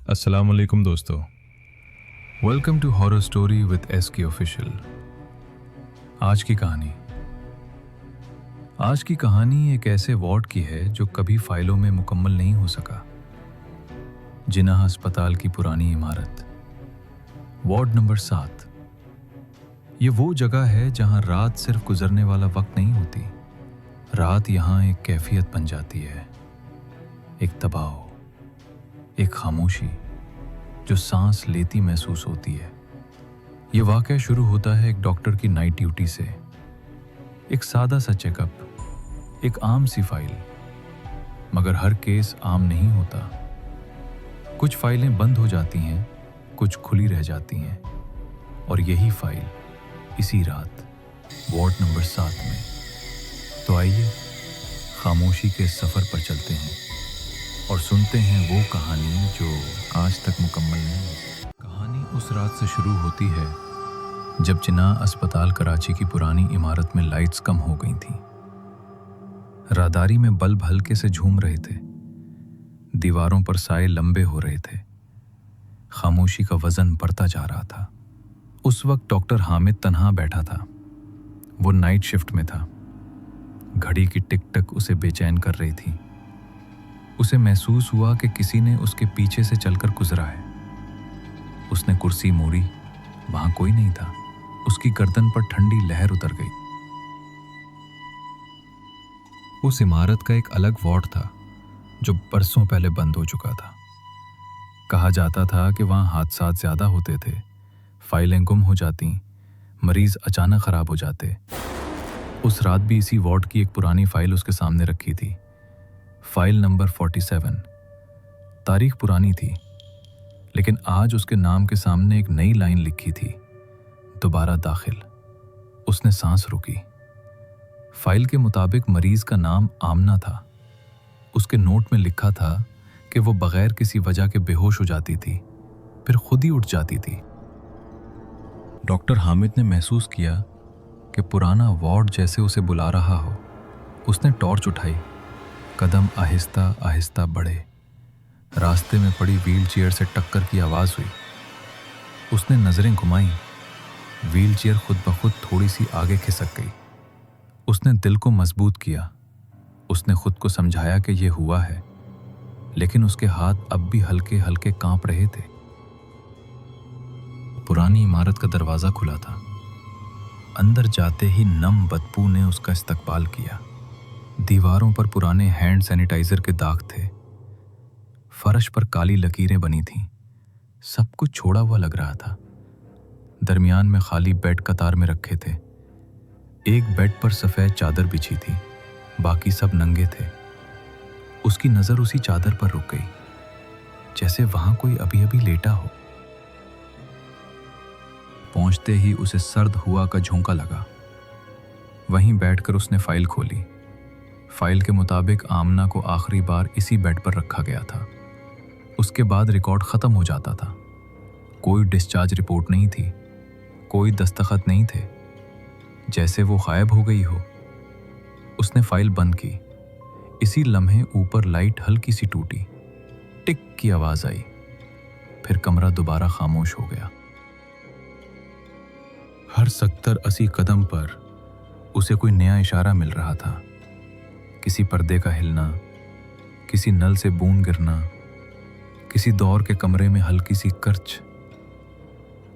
अस्सलाम वालेकुम दोस्तों, welcome to horror story with SK official. आज की कहानी एक ऐसे वार्ड की है जो कभी फाइलों में मुकम्मल नहीं हो सका। जिन्ना अस्पताल की पुरानी इमारत, वार्ड नंबर 7। ये वो जगह है जहां रात सिर्फ गुजरने वाला वक्त नहीं होती। रात यहां एक कैफियत बन जाती है, एक दबाव, एक खामोशी जो सांस लेती महसूस होती है। ये वाकया शुरू होता है एक डॉक्टर की नाइट ड्यूटी से। एक सादा सा चेकअप, एक आम सी फाइल। मगर हर केस आम नहीं होता। कुछ फाइलें बंद हो जाती हैं, कुछ खुली रह जाती हैं, और यही फाइल इसी रात वार्ड नंबर 7 में। तो आइए खामोशी के सफर पर चलते हैं और सुनते हैं वो कहानी जो आज तक मुकम्मल नहीं हुई। कहानी उस रात से शुरू होती है जब जिन्ना अस्पताल कराची की पुरानी इमारत में लाइट्स कम हो गई थीं। राहदारी में बल्ब हल्के से झूम रहे थे, दीवारों पर साए लंबे हो रहे थे, खामोशी का वजन बढ़ता जा रहा था। उस वक्त डॉक्टर हामिद तन्हा बैठा था। वो नाइट शिफ्ट में था। घड़ी की टिक टक उसे बेचैन कर रही थी। उसे महसूस हुआ कि किसी ने उसके पीछे से चलकर गुजरा है। उसने कुर्सी मोड़ी, वहां कोई नहीं था। उसकी गर्दन पर ठंडी लहर उतर गई। उस इमारत का एक अलग वार्ड था जो बरसों पहले बंद हो चुका था। कहा जाता था कि वहां हादसात ज्यादा होते थे, फाइलें गुम हो जाती, मरीज अचानक खराब हो जाते। उस रात भी इसी वार्ड की एक पुरानी फाइल उसके सामने रखी थी, फाइल नंबर 47। तारीख पुरानी थी, लेकिन आज उसके नाम के सामने एक नई लाइन लिखी थी, दोबारा दाखिल। उसने सांस रोकी। फाइल के मुताबिक मरीज का नाम आमना था। उसके नोट में लिखा था कि वो बगैर किसी वजह के बेहोश हो जाती थी, फिर खुद ही उठ जाती थी। डॉक्टर हामिद ने महसूस किया कि पुराना वार्ड जैसे उसे बुला रहा हो। उसने टॉर्च उठाई। कदम आहिस्ता आहिस्ता बढ़े। रास्ते में पड़ी व्हील चेयर से टक्कर की आवाज़ हुई। उसने नज़रें घुमाई। व्हील चेयर खुद ब खुद थोड़ी सी आगे खिसक गई। उसने दिल को मजबूत किया। उसने खुद को समझाया कि यह हुआ है, लेकिन उसके हाथ अब भी हल्के हल्के कांप रहे थे। पुरानी इमारत का दरवाज़ा खुला था। अंदर जाते ही नम बदबू ने उसका इस्तकबाल किया। दीवारों पर पुराने हैंड सैनिटाइजर के दाग थे। फर्श पर काली लकीरें बनी थीं। सब कुछ छोड़ा हुआ लग रहा था। दरमियान में खाली बेड कतार में रखे थे। एक बेड पर सफ़ेद चादर बिछी थी, बाकी सब नंगे थे। उसकी नज़र उसी चादर पर रुक गई, जैसे वहां कोई अभी अभी लेटा हो। पहुंचते ही उसे सर्द हुआ का झोंका लगा। वहीं बैठकर उसने फाइल खोली। फाइल के मुताबिक आमना को आखिरी बार इसी बेड पर रखा गया था। उसके बाद रिकॉर्ड ख़त्म हो जाता था। कोई डिस्चार्ज रिपोर्ट नहीं थी, कोई दस्तखत नहीं थे, जैसे वो गायब हो गई हो। उसने फाइल बंद की। इसी लम्हे ऊपर लाइट हल्की सी टूटी। टिक की आवाज़ आई। फिर कमरा दोबारा खामोश हो गया। हर 70-80 कदम पर उसे कोई नया इशारा मिल रहा था। किसी पर्दे का हिलना, किसी नल से बूंद गिरना, किसी दौर के कमरे में हल्की सी कर्च।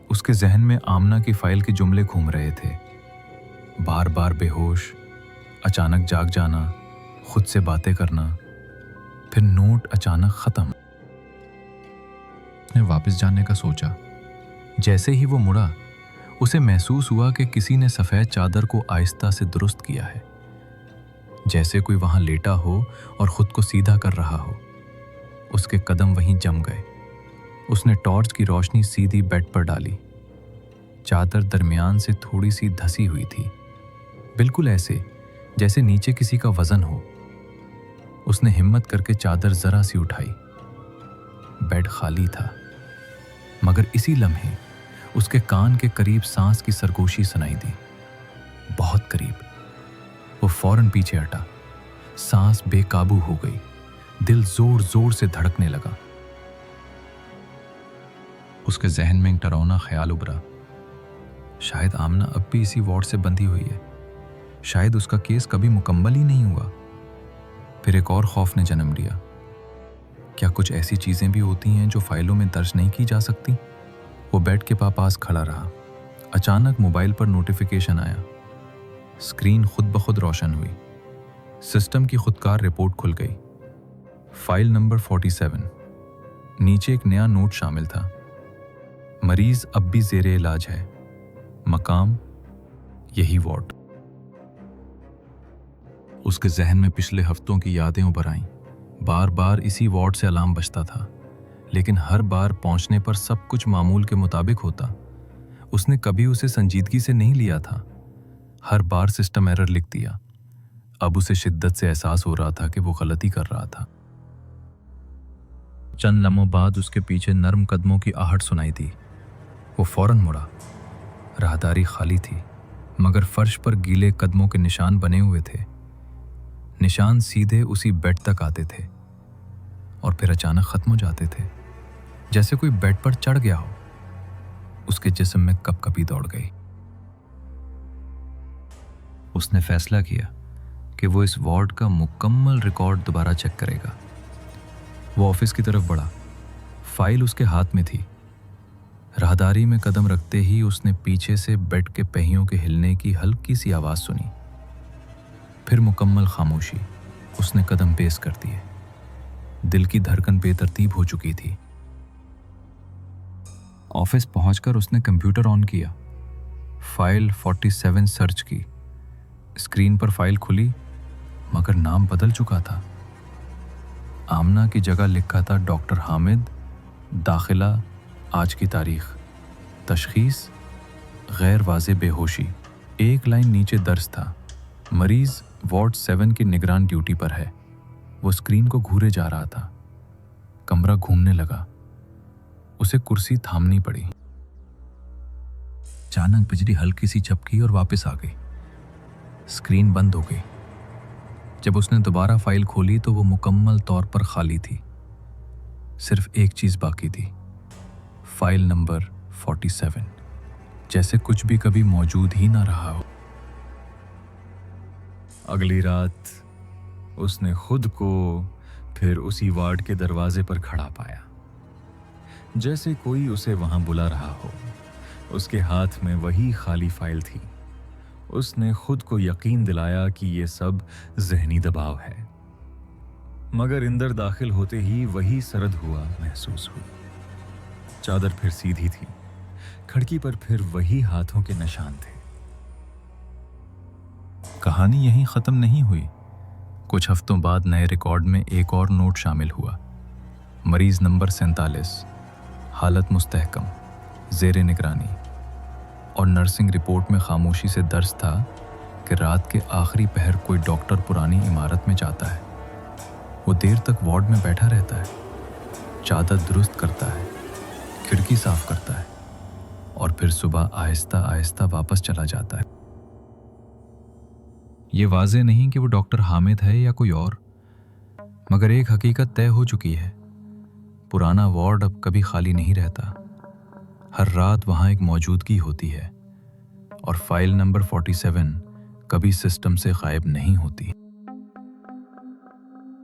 उसके जहन में आमना की फाइल के जुमले घूम रहे थे। बार बार बेहोश, अचानक जाग जाना, खुद से बातें करना, फिर नोट अचानक खत्म। उसने वापस जाने का सोचा। जैसे ही वो मुड़ा, उसे महसूस हुआ कि किसी ने सफ़ेद चादर को आहिस्ता से दुरुस्त किया है, जैसे कोई वहां लेटा हो और खुद को सीधा कर रहा हो। उसके कदम वहीं जम गए। उसने टॉर्च की रोशनी सीधी बेड पर डाली। चादर दरमियान से थोड़ी सी धसी हुई थी, बिल्कुल ऐसे जैसे नीचे किसी का वजन हो। उसने हिम्मत करके चादर जरा सी उठाई। बेड खाली था, मगर इसी लम्हे उसके कान के करीब सांस की सरगोशी सुनाई दी, बहुत करीब। वो फौरन पीछे हटा। सांस बेकाबू हो गई। दिल जोर जोर से धड़कने लगा। اس کے ذہن میں ایک ڈراؤنا خیال ابھرا، شاید آمنہ اب بھی اسی وارڈ سے بندھی ہوئی ہے، شاید اس کا کیس کبھی مکمل ہی نہیں ہوا۔ پھر ایک اور خوف نے جنم لیا، کیا کچھ ایسی چیزیں بھی ہوتی ہیں جو فائلوں میں درج نہیں کی جا سکتی؟ وہ بیڈ کے پاس کھڑا رہا۔ اچانک موبائل پر نوٹیفیکیشن آیا، اسکرین خود بخود روشن ہوئی، سسٹم کی خودکار رپورٹ کھل گئی۔ فائل نمبر 47، نیچے ایک نیا نوٹ شامل تھا، مریض اب بھی زیر علاج ہے، مقام یہی وارڈ۔ اس کے ذہن میں پچھلے ہفتوں کی یادیں ابھر آئیں، بار بار اسی وارڈ سے الارم بجتا تھا، لیکن ہر بار پہنچنے پر سب کچھ معمول کے مطابق ہوتا۔ اس نے کبھی اسے سنجیدگی سے نہیں لیا تھا، ہر بار سسٹم ایرر لکھ دیا۔ اب اسے شدت سے احساس ہو رہا تھا کہ وہ غلطی کر رہا تھا۔ چند لمحوں بعد اس کے پیچھے نرم قدموں کی آہٹ سنائی دی۔ وہ فوراً مڑا، راہداری خالی تھی، مگر فرش پر گیلے قدموں کے نشان بنے ہوئے تھے۔ نشان سیدھے اسی بیڈ تک آتے تھے اور پھر اچانک ختم ہو جاتے تھے، جیسے کوئی بیڈ پر چڑھ گیا ہو۔ اس کے جسم میں کپ کپی دوڑ گئی۔ اس نے فیصلہ کیا کہ وہ اس وارڈ کا مکمل ریکارڈ دوبارہ چیک کرے گا۔ وہ آفس کی طرف بڑھا، فائل اس کے ہاتھ میں تھی۔ راہداری میں قدم رکھتے ہی اس نے پیچھے سے بیڈ کے پہیوں کے ہلنے کی ہلکی سی آواز سنی، پھر مکمل خاموشی۔ اس نے قدم پیش کر دیے، دل کی دھڑکن بے ترتیب ہو چکی تھی۔ آفس پہنچ کر اس نے کمپیوٹر آن کیا، فائل 47 سرچ کی۔ اسکرین پر فائل کھلی، مگر نام بدل چکا تھا۔ آمنہ کی جگہ لکھا تھا ڈاکٹر حامد، داخلہ آج کی تاریخ، تشخیص غیر واضح بے ہوشی۔ ایک لائن نیچے درج تھا، مریض وارڈ 7 کی نگران ڈیوٹی پر ہے۔ وہ اسکرین کو گھورے جا رہا تھا، کمرہ گھومنے لگا، اسے کرسی تھامنی پڑی۔ اچانک بجلی ہلکی سی جھپکی اور واپس آ گئی، اسکرین بند ہو گئی۔ جب اس نے دوبارہ فائل کھولی تو وہ مکمل طور پر خالی تھی، صرف ایک چیز باقی تھی، فائل نمبر 47، جیسے کچھ بھی کبھی موجود ہی نہ رہا ہو۔ اگلی رات اس نے خود کو پھر اسی وارڈ کے دروازے پر کھڑا پایا، جیسے کوئی اسے وہاں بلا رہا ہو۔ اس کے ہاتھ میں وہی خالی فائل تھی۔ اس نے خود کو یقین دلایا کہ یہ سب ذہنی دباؤ ہے، مگر اندر داخل ہوتے ہی وہی سرد ہوا محسوس ہوئی۔ چادر پھر سیدھی تھی، کھڑکی پر پھر وہی ہاتھوں کے نشان تھے۔ کہانی یہیں ختم نہیں ہوئی۔ کچھ ہفتوں بعد نئے ریکارڈ میں ایک اور نوٹ شامل ہوا، مریض نمبر 47، حالت مستحکم، زیر نگرانی، اور نرسنگ رپورٹ میں خاموشی سے درج تھا کہ رات کے آخری پہر کوئی ڈاکٹر پرانی عمارت میں جاتا ہے۔ وہ دیر تک وارڈ میں بیٹھا رہتا ہے، چادر درست کرتا ہے، کھڑکی صاف کرتا ہے، اور پھر صبح آہستہ آہستہ واپس چلا جاتا ہے۔ یہ واضح نہیں کہ وہ ڈاکٹر حامد ہے یا کوئی اور، مگر ایک حقیقت طے ہو چکی ہے، پرانا وارڈ اب کبھی خالی نہیں رہتا۔ ہر رات وہاں ایک موجودگی ہوتی ہے، اور فائل نمبر 47 کبھی سسٹم سے غائب نہیں ہوتی۔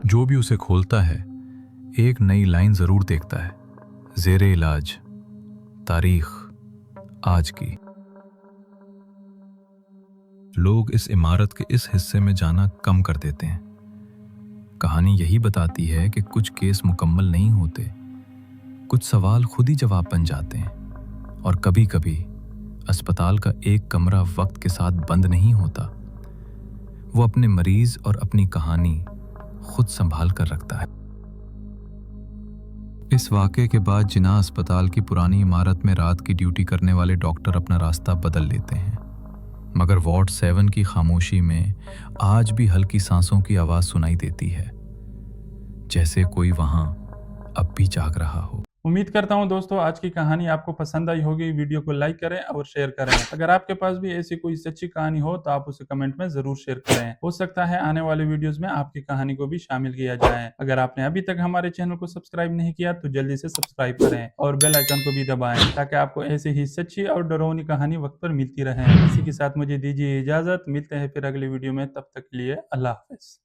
جو بھی اسے کھولتا ہے ایک نئی لائن ضرور دیکھتا ہے، زیر علاج، تاریخ آج کی۔ لوگ اس عمارت کے اس حصے میں جانا کم کر دیتے ہیں۔ کہانی یہی بتاتی ہے کہ کچھ کیس مکمل نہیں ہوتے، کچھ سوال خود ہی جواب بن جاتے ہیں، اور کبھی کبھی اسپتال کا ایک کمرہ وقت کے ساتھ بند نہیں ہوتا، وہ اپنے مریض اور اپنی کہانی خود سنبھال کر رکھتا ہے۔ اس واقعے کے بعد جناح اسپتال کی پرانی عمارت میں رات کی ڈیوٹی کرنے والے ڈاکٹر اپنا راستہ بدل لیتے ہیں، مگر وارڈ 7 کی خاموشی میں آج بھی ہلکی سانسوں کی آواز سنائی دیتی ہے، جیسے کوئی وہاں اب بھی جاگ رہا ہو۔ उम्मीद करता हूँ दोस्तों आज की कहानी आपको पसंद आई होगी। वीडियो को लाइक करें और शेयर करें। अगर आपके पास भी ऐसी कोई सच्ची कहानी हो तो आप उसे कमेंट में जरूर शेयर करें। हो सकता है आने वाले वीडियोस में आपकी कहानी को भी शामिल किया जाए। अगर आपने अभी तक हमारे चैनल को सब्सक्राइब नहीं किया तो जल्दी से सब्सक्राइब करें और बेल आइकन को भी दबाएं ताकि आपको ऐसी ही सच्ची और डरावनी कहानी वक्त पर मिलती रहे। इसी के साथ मुझे दीजिए इजाजत। मिलते हैं फिर अगले वीडियो में, तब तक के लिए अल्लाह हाफिज।